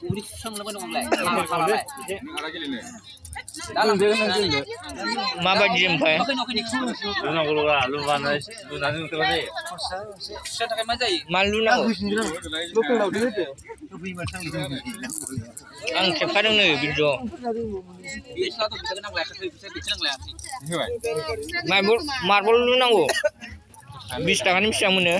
Udah sang lawan orang lain. माबायदि ओमफ्राय मा लुनांगौ आं खेबखादों नै भिडिअ मार्बल लुनांगौ 20 थाखानि बेसेबां मोनो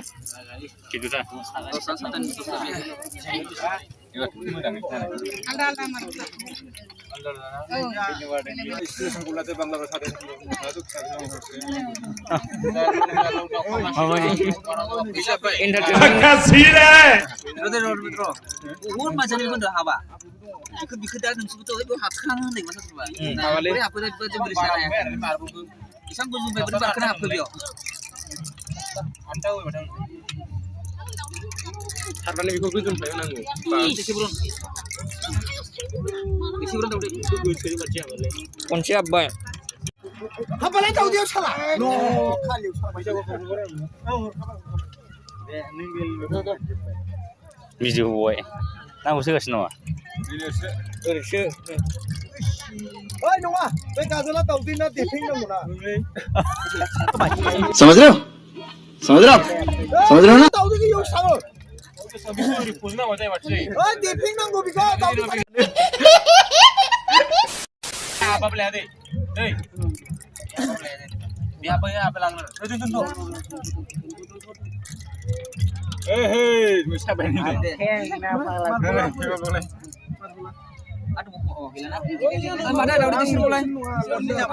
Harganya itu goodun saya nanggu. Konsep baik. Apa lagi tahu dia salah? No, kali Video boy. Tahu sih kasih nama. Oi, nunggu. Baik kazulah tahu dia tiping nunggu na. समझ रहे हो समझ रहे हो समझ रहे हो ना tahu dia yang salah. Oi, tiping nunggu bisa tahu dia. Apa beli ada? Hei. Dia apa langgar? Tunggu. Hei, bisa bani. Boleh. Aduh, oh, gila. Ada di sini mulai. Gila